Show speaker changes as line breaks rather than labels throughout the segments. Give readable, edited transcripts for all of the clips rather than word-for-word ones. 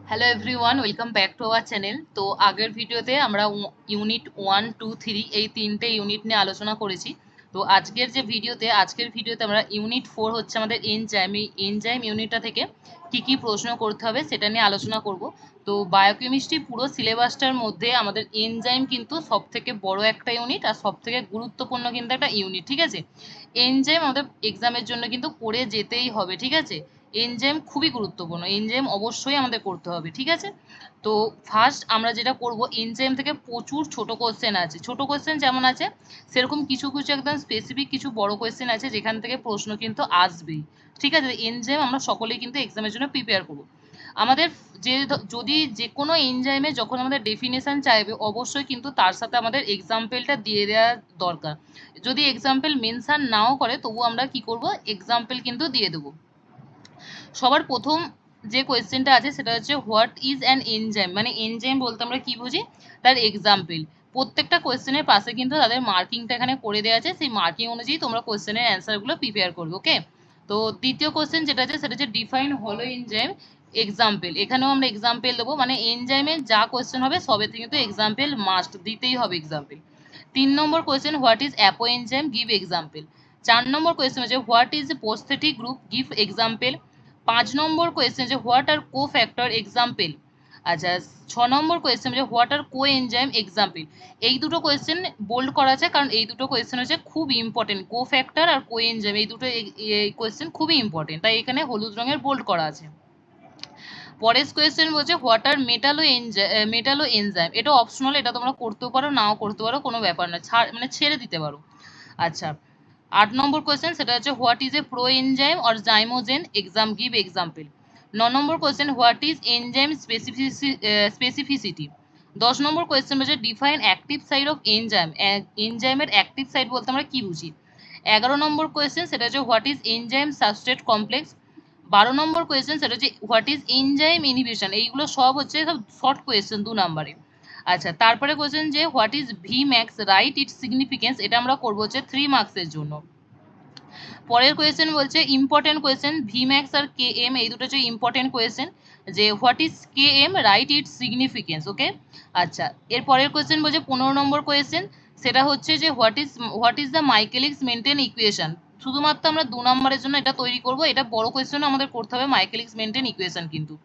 Hello everyone, welcome back to our channel. তো আগের ভিডিওতে আমরা ইউনিট 1, 2, 3 এই তিনটে ইউনিট নিয়ে আলোচনা করেছি। তো আজকের ভিডিওতে আমরা ইউনিট 4 হচ্ছে আমাদের এনজাইম, এই এনজাইম ইউনিটটা থেকে কি প্রশ্ন করতে হবে সেটা নিয়ে আলোচনা করব। তো বায়োকেমিস্ট্রি পুরো সিলেবাসটার মধ্যে আমাদের এনজাইম কিন্তু সব থেকে বড় একটা ইউনিট আর সব থেকে গুরুত্বপূর্ণ কিন্তু একটা ইউনিট, ঠিক আছে। এনজাইম আমাদের এক্সামের জন্য কিন্তু করে যেতেই হবে, ঠিক আছে। এনজাইম খুবই গুরুত্বপূর্ণ, এনজাইম অবশ্যই আমাদের করতে হবে, ঠিক আছে। তো ফার্স্ট আমরা যেটা করব, এনজাইম থেকে প্রচুর ছোট কোশ্চেন আছে, ছোট কোশ্চেন যেমন আছে সেরকম কিছু কিছু একদম স্পেসিফিক কিছু বড় কোশ্চেন আছে যেখান থেকে প্রশ্ন কিন্তু আসবেই, ঠিক আছে। এনজাইম আমরা সকলেই কিন্তু এক্সামের জন্য প্রিপেয়ার করব। আমাদের যদি যে কোনো এনজাইমে যখন আমাদের ডেফিনেশন চাইবে অবশ্যই কিন্তু তার সাথে আমাদের এক্সাম্পলটা দিয়ে দেওয়া দরকার। যদি এক্সাম্পল মেনশন নাও করে তবু আমরা কি করব, এক্সাম্পল কিন্তু দিয়ে দেবো। সবার প্রথম যে কোয়েশ্চেনটা আছে সেটা হচ্ছে হোয়াট ইজ অ্যান এনজাইম, মানে এনজাইম বলতে আমরা কি বুঝি, তার এক্সাম্পল। প্রত্যেকটা কোয়েশ্চেনের পাশে কিন্তু তাদের মার্কিংটা এখানে করে দেওয়া আছে, সেই মার্কিং অনুযায়ী তোমরা কোয়েশ্চেনের অ্যান্সারগুলো প্রিপেয়ার করবে, ওকে। তো দ্বিতীয় কোয়েশ্চেন যেটা আছে সেটা হচ্ছে ডিফাইন হলো এনজাইম এক্সাম্পল। এখানেও আমরা এক্সাম্পল দেবো, মানে এনজাইমে যা কোয়েশ্চেন হবে সবেতে কিন্তু এক্সাম্পল মাস্ট দিতেই হবে, এক্সাম্পল। 3 নম্বর question what is apoenzyme, give example. 4 নম্বর কোয়েশ্চেন হচ্ছে what is prosthetic group, give example. 5 নম্বর কোয়েশ্চেন যে what are cofactor example. আচ্ছা, 6 নম্বর কোয়েশ্চেন যে what are coenzyme example. এই দুটো কোয়েশ্চেন বোল্ড করা আছে কারণ এই দুটো কোয়েশ্চেন হচ্ছে খুব ইম্পর্টেন্ট, কো ফ্যাক্টর আর কো এনজাইম এই দুটো কোয়েশ্চেন খুবই ইম্পর্টেন্ট, তাই এখানে হলুদ রঙের বোল্ড করা আছে। পরের কোয়েশ্চেন বলছে হোয়াট আর মেটালো এনজাইম। এটা অপশনাল, এটা তোমরা করতেও পারো নাও করতে পারো, কোনো ব্যাপার না, মানে ছেড়ে দিতে পারো। আচ্ছা, 8 নম্বর কোয়েশ্চেন সেটা হচ্ছে what is a proenzyme or zymogen, give example. 9 নম্বর question what is enzyme specificity. 10 নম্বর কোয়েশ্চেন হচ্ছে define active site of enzyme, এনজাইমের অ্যাক্টিভ সাইড বলতে আমরা কি বুঝি। 11 নম্বর কোয়েশ্চেন সেটা হচ্ছে what is enzyme substrate complex. 12 নম্বর কোয়েশ্চেন সেটা হচ্ছে হোয়াট ইজ এনজাইম ইনহিবিশন। এইগুলো সব হচ্ছে সব শর্ট কোয়েশ্চেন 2 নম্বরে। আচ্ছা, তারপরে কোয়েশ্চেন যে what is V max, right its significance. এটা আমরা করবো হচ্ছে 3 মার্কসের জন্য। পরের কোয়েশ্চেন বলছে ইম্পর্টেন্ট কোয়েশ্চেন, ভি ম্যাক্স আর কে এম এই দুটো হচ্ছে ইম্পর্টেন্ট কোয়েশ্চেন, যে what is K M, right its significance, okay. আচ্ছা, এর পরের কোয়েশ্চেন বলছে 15 নম্বর কোয়েশ্চেন, সেটা হচ্ছে যে what is the Michaelis Menten equation. শুধুমাত্র আমরা 2 নম্বরের জন্য এটা তৈরি করব, এটা বড় কোয়েশ্চেন আমাদের করতে হবে মাইকেলিক্স মেন্টেন ইকুয়েশন কিন্তু।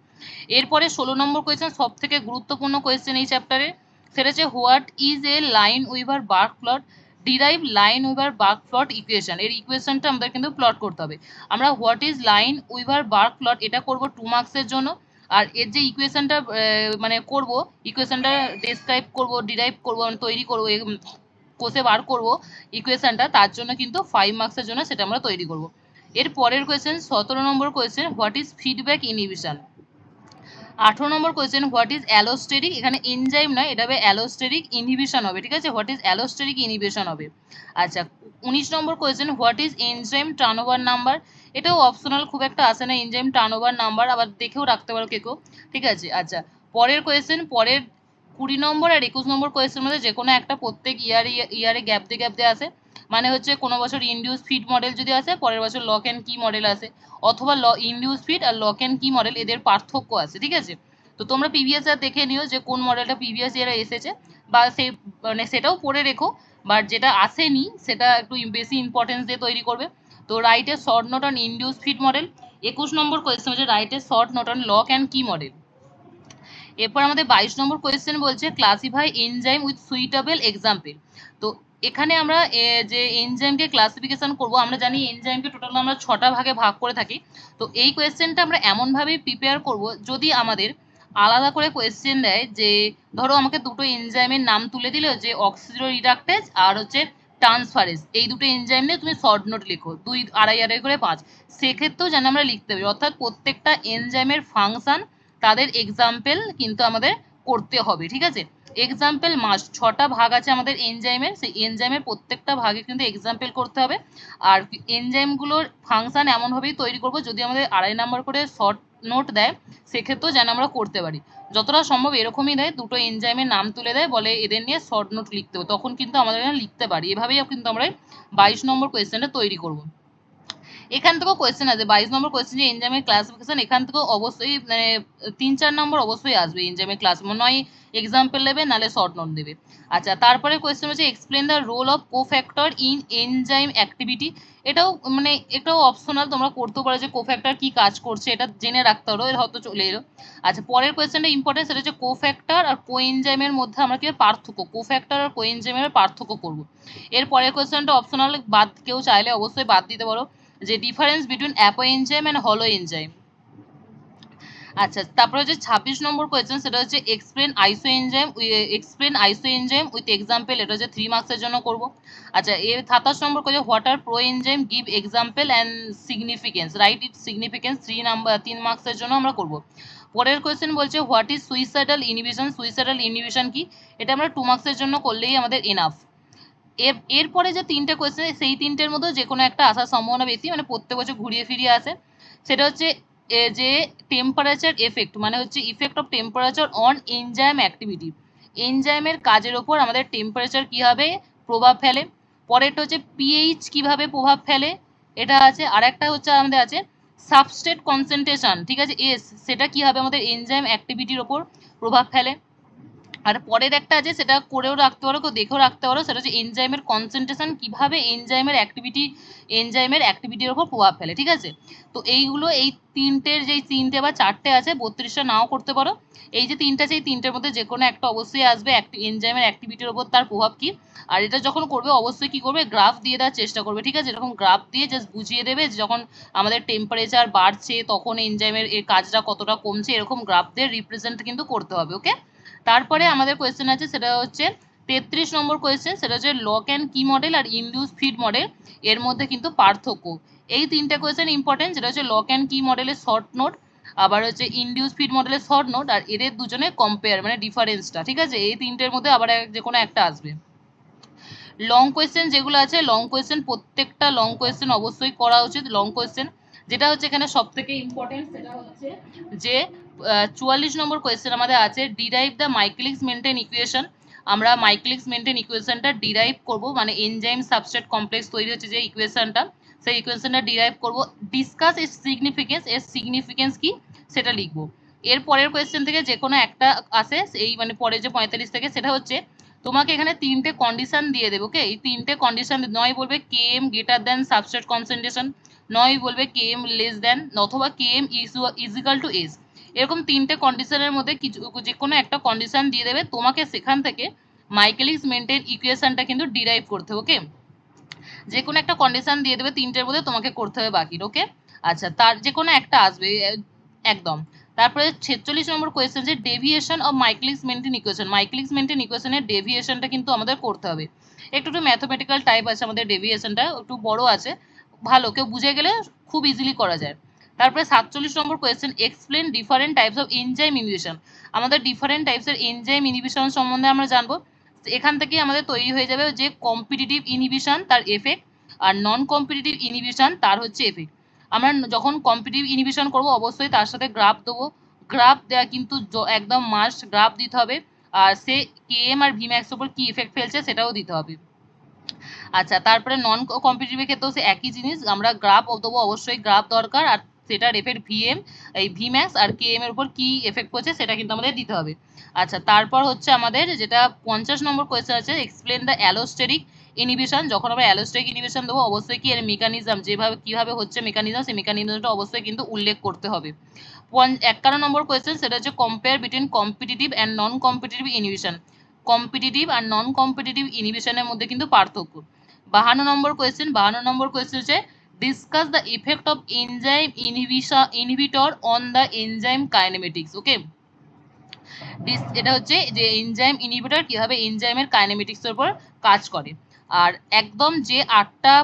এরপরে 16 নম্বর কোয়েশ্চেন সব থেকে গুরুত্বপূর্ণ কোয়েশ্চেন এই চ্যাপ্টারে, সেটা হচ্ছে what is a Lineweaver Burk plot, derive Lineweaver Burk plot equation. এর ইকুয়েশনটা আমাদের কিন্তু প্লট করতে হবে। আমরা what is Lineweaver Burk plot এটা করব 2 মার্কসের জন্য। আর এর যে ইকুয়েশনটা মানে করব, ইকুয়েশনটা ডেসক্রাইব করব, ডিরাইভ করব, মানে তৈরি করব, কোষে বার করব ইকুয়েশনটা, তার জন্য কিন্তু 5 মার্কসের জন্য সেটা আমরা তৈরি করব। এর পরের question 17 number question what is feedback inhibition. 18 number question what is allosteric, এখানে এনজাইম নয় এটা হবে অ্যালোস্টেরিক ইনহিবিশন হবে, ঠিক আছে, হোয়াট ইজ অ্যালোস্টেরিক ইনহিবিশন হবে। আচ্ছা, 19 নম্বর question what is enzyme turnover number. এটাও অপশনাল, খুব একটা আসে না, এনজাইম টার্নওভার নাম্বার আবার দেখেও রাখতে পারো কেউ, ঠিক আছে। আচ্ছা, পরের কোয়েশ্চেন, পরের 20 নম্বর আর 21 নম্বর কোয়েশ্চেন মধ্যে যে কোনো একটা প্রত্যেক ইয়ারে গ্যাপ দিয়ে আসে, মানে হচ্ছে কোনো বছর ইনডিউস ফিড মডেল যদি আসে পরের বছর লক অ্যান্ড কি মডেল আসে, অথবা ইনডিউস ফিড আর লক অ্যান্ড কি মডেল এদের পার্থক্য আছে, ঠিক আছে। তো তোমরা প্রিভিয়াস ইয়ার দেখে নিও যে কোন মডেলটা প্রিভিয়াস ইয়ারে এসেছে, বা সেই মানে সেটাও পড়ে রেখো, বাট যেটা আসেনি সেটা একটু বেশি ইম্পর্টেন্স দিয়ে তৈরি করবে। তো রাইটের short note on induce feed model. 21 number question হচ্ছে রাইটের short note on lock and key model. এরপর আমাদের 22 নম্বর কোয়েশ্চেন বলছে classify enzyme with suitable example. তো এখানে আমরা যে এনজাইমকে ক্লাসিফিকেশন করব, আমরা জানি এনজাইমকে টোটাল আমরা 6টা ভাগে ভাগ করে থাকি। তো এই কোয়েশ্চেনটা আমরা এমনভাবেই প্রিপেয়ার করব, যদি আমাদের আলাদা করে কোয়েশ্চেন দেয় যে ধরো আমাকে দুটো এনজাইমের নাম তুলে দিল, যে অক্সিডো রিডাকটেজ আর হচ্ছে ট্রান্সফারেজ, এই দুটো এনজাইম নিয়ে তুমি শর্ট নোট লিখো 2 আড়াই আড়াই করে 5, সেক্ষেত্রেও যেন আমরা লিখতে পারি, অর্থাৎ প্রত্যেকটা এনজাইমের ফাংশন তাদের এক্সাম্পল কিন্তু আমাদের করতে হবে, ঠিক আছে। এক্সাম্পল মাস্ট, 6টা ভাগ আছে আমাদের এনজাইমের, সেই এনজাইমের প্রত্যেকটা ভাগে কিন্তু এক্সাম্পল করতে হবে। আর এনজাইমগুলোর ফাংশন এমনভাবেই তৈরি করব, যদি আমাদের আড়াই নাম্বার করে শর্ট নোট দেয় সেক্ষেত্রেও যেন আমরা করতে পারি। যতটা সম্ভব এরকমই দেয়, দুটো এনজাইমের নাম তুলে দেয়, বলে এদের নিয়ে শর্ট নোট লিখতে হবে, তখন কিন্তু আমাদের লিখতে পারি, এভাবেই কিন্তু আমরা 22 নম্বর কোয়েশ্চেনটা তৈরি করব। এখান থেকেও কোয়েশ্চেন আছে 22 নম্বর কোয়েশ্চেন যে এনজাইমের ক্লাসিফিকেশন, এখান থেকেও অবশ্যই মানে 3-4 নম্বর অবশ্যই আসবে এনজাইমের ক্লাস, মনে হয় এক্সাম্পল নেবে নাহলে শর্ট নোট দেবে। আচ্ছা, তারপরে কোয়েশ্চেন হচ্ছে explain the role of cofactor in enzyme activity. এটাও মানে এটাও অপশনাল, তোমরা করতেও পারো যে কোফ্যাক্টর কি কাজ করছে এটা জেনে রাখতে পারো, এটা হয়তো চলে এলো। আচ্ছা, পরের কোয়েশ্চেনটা ইম্পর্টেন্ট, সেটা হচ্ছে কোফ্যাক্টর আর কোএনজাইমের মধ্যে আমরা কি পার্থক্য, কোফ্যাক্টর আর কোএনজাইমের পার্থক্য করব। এর পরের কোয়েশ্চেনটা অপশনাল, বাদ কেউ চাইলে অবশ্যই বাদ দিতে পারো, যে difference between apoenzyme and holoenzyme. আচ্ছা, তারপরে হচ্ছে 26 নম্বর কোয়েশ্চেন, সেটা হচ্ছে এক্সপ্লেন আইসো এনজাইম উইথ এক্সাম্পল, এটা হচ্ছে 3 মার্কসের জন্য করব। আচ্ছা, এর 27 নম্বর question what are proenzyme, give example and significance, right it significance, 3 মার্কসের জন্য আমরা করব। পরের কোয়েশ্চেন বলছে what is suicidal inhibition, suicidal inhibition কি, এটা আমরা 2 মার্কসের জন্য করলেই আমাদের এনাফ। এরপরে যে 3টে কোয়েশ্চেন, সেই 3টের মধ্যে যে কোনো একটা আসার সম্ভাবনা বেশি, মানে প্রত্যেক বছর ঘুরিয়ে ফিরিয়ে আসে। সেটা হচ্ছে যে টেম্পারেচার এফেক্ট, মানে হচ্ছে effect of temperature on enzyme activity, এনজাইমের কাজের ওপর আমাদের টেম্পারেচার কীভাবে প্রভাব ফেলে। পরেরটা হচ্ছে পিএইচ কিভাবে প্রভাব ফেলে, এটা আছে। আর একটা হচ্ছে আমাদের আছে সাবস্ট্রেট কনসেন্ট্রেশন, ঠিক আছে, এস, সেটা কীভাবে আমাদের এনজাইম অ্যাক্টিভিটির ওপর প্রভাব ফেলে। আর পরের একটা আছে, সেটা করেও রাখতে পারো, কেউ দেখেও রাখতে পারো, সেটা হচ্ছে এনজাইমের কনসেন্ট্রেশন কিভাবে এনজাইমের অ্যাক্টিভিটির ওপর প্রভাব ফেলে, ঠিক আছে। তো এইগুলো, এই যেই 3টে বা 4টে আছে, 32টা নাও করতে পারো। এই যে 3টে আছে, এই 3টের মধ্যে যে কোনো একটা অবশ্যই আসবে, এনজাইমের অ্যাক্টিভিটির ওপর তার প্রভাব কি। আর এটা যখন করবে অবশ্যই কি করবে, গ্রাফ দিয়ে দেওয়ার চেষ্টা করবে, ঠিক আছে। এরকম গ্রাফ দিয়ে জাস্ট বুঝিয়ে দেবে যখন আমাদের টেম্পারেচার বাড়ছে তখন এনজাইমের এর কাজটা কতটা কমছে, এরকম গ্রাফ দিয়ে রিপ্রেজেন্ট কিন্তু করতে হবে, ওকে। তারপরে আমাদের কোয়েশ্চেন আছে, সেটা হচ্ছে 33 নম্বর কোয়েশ্চেন, সেটা হচ্ছে lock and key model R induce feed model, এর মধ্যে কিন্তু পার্থক্য। এই 3টে কোয়েশ্চেন ইম্পর্টেন্ট, যেটা হচ্ছে লক অ্যান্ড কি মডেলের শর্ট নোট, আবার হচ্ছে ইনডিউস ফিড মডেলের শর্ট নোট, আর এদের দুজনে কম্পেয়ার মানে ডিফারেন্সটা, ঠিক আছে। এই 3টের মধ্যে আবার যে কোনো একটা আসবে। লং কোয়েশ্চেন যেগুলো আছে, লং কোয়েশ্চেন প্রত্যেকটা লং কোয়েশ্চেন অবশ্যই করা উচিত। লং কোয়েশ্চেন যেটা হচ্ছে এখানে সব থেকে ইম্পর্টেন্ট, সেটা হচ্ছে যে 44 নম্বর কোয়েশ্চেন আমাদের আছে derive the Michaelis maintain equation. আমরা মাইকেলিস মেন্টেন ইকুয়েশনটা ডিরাইভ করব, মানে এনজাইম সাবস্ট্রেট কমপ্লেক্স তৈরি হচ্ছে যে ইকুয়েশনটা, সেই ইকুয়েশনটা ডিরাইভ করব। ডিসকাস এর সিগনিফিকেন্স কি সেটা লিখব। এর পরের কোয়েশ্চেন থেকে যে কোনো একটা আসে, এই মানে পরে যে 45 থেকে, সেটা হচ্ছে তোমাকে এখানে 3টে কন্ডিশন দিয়ে দেবে, ওকে। এই 3টে কন্ডিশন, নয় বলবে KM greater than substrate concentration, নয় বলবে কেএম লেস দেন, অথবা কেএম ইজিক্যাল টু এস। এরকম 3টে কন্ডিশনের মধ্যে কিছু যে কোনো একটা কন্ডিশন দিয়ে দেবে, তোমাকে সেখান থেকে মাইকেলিস মেন্টেন ইকুয়েশনটা কিন্তু ডিরাইভ করতে হবে, ওকে। যে কোনো একটা কন্ডিশন দিয়ে দেবে, 3টের মধ্যে তোমাকে করতে হবে বাকি, ওকে। আচ্ছা, তার যে কোনো একটা আসবে একদম। তারপরে 46 নম্বর কোয়েশ্চেন, যে deviation of Michaelis maintain equation, Michaelis maintain ইকুয়েশনের ডেভিয়েশনটা কিন্তু আমাদের করতে হবে। একটু ম্যাথমেটিক্যাল টাইপ আছে আমাদের ডেভিয়েশনটা, একটু বড় আছে, ভালো, কেউ বুঝে গেলে খুব ইজিলি করা যায়। তারপরে 47 নম্বর question, explain different types of enzyme inhibition. আমাদের ডিফারেন্ট টাইপসের এনজাইম ইনহিবিশন সম্বন্ধে আমরা জানবো। এখান থেকেই আমাদের তৈরি হয়ে যাবে যে কম্পিটিটিভ ইনহিবিশন তার এফেক্ট, আর নন কম্পিটিটিভ ইনহিবিশন তার হচ্ছে এফেক্ট। আমরা যখন কম্পিটিটিভ ইনহিবিশন করব অবশ্যই তার সাথে গ্রাফ দেবো, গ্রাফ দেওয়া কিন্তু একদম মাস্ট, গ্রাফ দিতে হবে। আর সে কেএম আর ভিম্যাক্স ওপর কি ইফেক্ট ফেলছে সেটাও দিতে হবে। আচ্ছা, তারপরে নন কম্পিটিটিভের ক্ষেত্রেও সে একই জিনিস, আমরা গ্রাফ দেবো, অবশ্যই গ্রাফ দরকার, আর সেটার এফেক্ট এই ভিম্যাক্স আর কেএম এর উপর কি এফেক্ট করছে সেটা কিন্তু আমাদের দিতে হবে। আচ্ছা, তারপর হচ্ছে আমাদের যেটা 50 নম্বর কোয়েশ্চেন আছে, এক্সপ্লেন দ্য অ্যালোস্টেরিক ইনহিবিশন। যখন আমরা অ্যালোস্টেরিক ইনহিবিশন দেবো অবশ্যই কি এর মেকানিজম, যেভাবে কিভাবে হচ্ছে মেকানিজম, সেই মেকানিজমটা অবশ্যই কিন্তু উল্লেখ করতে হবে। 51 নম্বর কোয়েশ্চেন, সেটা হচ্ছে compare between competitive and non competitive inhibition. Competitive আর নন কম্পিটিটিভ ইনহিবিশনের মধ্যে কিন্তু পার্থক্য। 52 নম্বর কোয়েশ্চেন হচ্ছে discuss the effect of enzyme inhibitor on the enzyme kinematics, okay. এটা হচ্ছে যে এনজাইম ইনহিবিটর কিভাবে এনজাইমের কাইনেমেটিক্সের উপর কাজ করে। আর একদম যে 8টা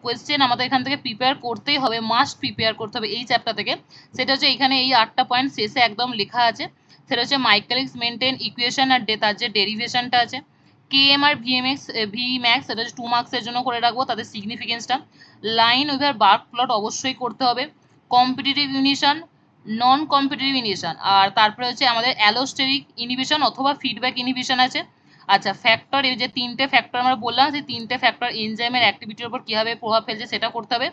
কোয়েশ্চেন আমাদের এখান থেকে প্রিপেয়ার করতেই হবে, মাস্ট প্রিপেয়ার করতে হবে এই চ্যাপ্টার থেকে, সেটা হচ্ছে এখানে এই 8টা পয়েন্ট শেষে একদম লেখা আছে। সেটা হচ্ছে মাইকেলিস মেন্টেন ইকুয়েশন আর তার যে ডেরিভেশনটা আছে, কেএম আর ভিম্যাক্স, সেটা হচ্ছে 2 মার্কসের জন্য করে রাখবো, তাদের সিগনিফিকেন্সটা। লাইন ওভার বার্ক প্লট অবশ্যই করতে হবে। Competitive inhibition, non competitive inhibition, আর তারপরে হচ্ছে আমাদের অ্যালোস্টেরিক ইনহিবিশন অথবা ফিডব্যাক ইনহিবিশন আছে। আচ্ছা ফ্যাক্টর, এই যে 3টে ফ্যাক্টর আমরা বললাম, সেই 3টে ফ্যাক্টর এনজাইমের অ্যাক্টিভিটির উপর কিভাবে প্রভাব ফেলছে সেটা করতে হবে।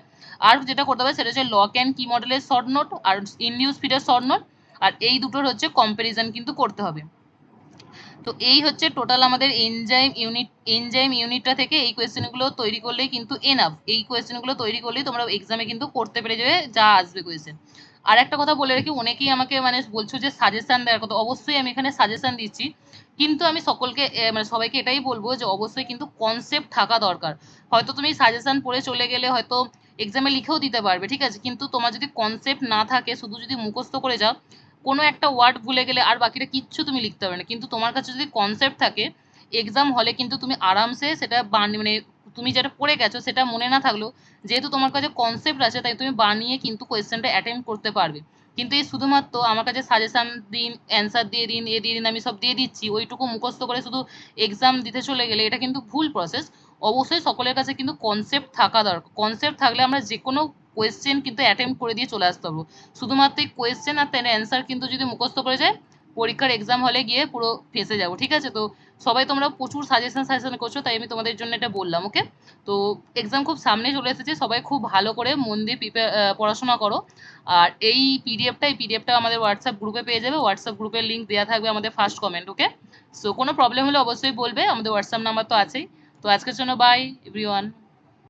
আর যেটা করতে হবে সেটা হচ্ছে লক অ্যান্ড কি মডেলের শর্ট নোট আর ইনডিউস ফিডের শর্ট নোট, আর এই দুটোর হচ্ছে কম্পারিজন কিন্তু করতে হবে। তো এই হচ্ছে টোটাল আমাদের এনজাইম ইউনিটটা থেকে এই কোয়েশ্চেনগুলো তৈরি করলেই কিন্তু এনাফ। এই কোয়েশ্চেনগুলো তৈরি করলেই তোমরা এক্সামে কিন্তু করতে পেরে যাবে যা আসবে কোয়েশ্চেন। আর একটা কথা বলে রাখি, অনেকেই আমাকে মানে বলছো যে সাজেশন দেওয়ার কথা, অবশ্যই আমি এখানে সাজেশন দিচ্ছি, কিন্তু আমি সকলকে মানে সবাইকে এটাই বলবো যে অবশ্যই কিন্তু কনসেপ্ট থাকা দরকার। হয়তো তুমি সাজেশন পড়ে চলে গেলে হয়তো এক্সামে লিখেও দিতে পারবে, ঠিক আছে, কিন্তু তোমার যদি কনসেপ্ট না থাকে, শুধু যদি মুখস্থ করে যাও, কোনো একটা ওয়ার্ড ভুলে গেলে আর বাকিটা কিচ্ছু তুমি লিখতে পারবে না। কিন্তু তোমার কাছে যদি কনসেপ্ট থাকে, এক্সাম হলে কিন্তু তুমি আরামসে সেটা মানে তুমি যেটা পড়ে গেছো সেটা মনে না থাকলেও, যেহেতু তোমার কাছে কনসেপ্ট আছে, তাই তুমি বানিয়ে কিন্তু কোয়েশ্চেনটা অ্যাটেম্প করতে পারবে। কিন্তু এই শুধুমাত্র আমার কাছে সাজেশন দিন, অ্যান্সার দিয়ে দিন, এ দিয়ে দিন, আমি সব দিয়ে দিচ্ছি, ওইটুকু মুখস্থ করে শুধু এক্সাম দিতে চলে গেলে এটা কিন্তু ভুল প্রসেস। অবশ্যই সকলের কাছে কিন্তু কনসেপ্ট থাকা দরকার। কনসেপ্ট থাকলে আমরা যে কোনো কোয়েশ্চেন কিন্তু অ্যাটেম্প করে দিয়ে চলে আসতে পারবো। শুধুমাত্র এই কোয়েশ্চেন আর তার অ্যান্সার কিন্তু যদি মুখস্থ করে যায়, পরীক্ষার এক্সাম হলে গিয়ে পুরো ফেঁসে যাবো, ঠিক আছে। তো সবাই তোমরা প্রচুর সাজেশন করছো, তাই আমি তোমাদের জন্য এটা বললাম, ওকে। তো এক্সাম খুব সামনে চলে এসেছে, সবাই খুব ভালো করে মন দিয়ে পড়াশোনা করো। আর এই পিডিএফটা আমাদের হোয়াটসঅ্যাপ গ্রুপে পেয়ে যাবে, হোয়াটসঅ্যাপ গ্রুপের লিঙ্ক দেওয়া থাকবে আমাদের ফার্স্ট কমেন্ট, ওকে। সো কোনো প্রবলেম হলে অবশ্যই বলবে, আমাদের হোয়াটসঅ্যাপ নাম্বার তো আছেই। তো আজকের জন্য বাই এভরিওয়ান।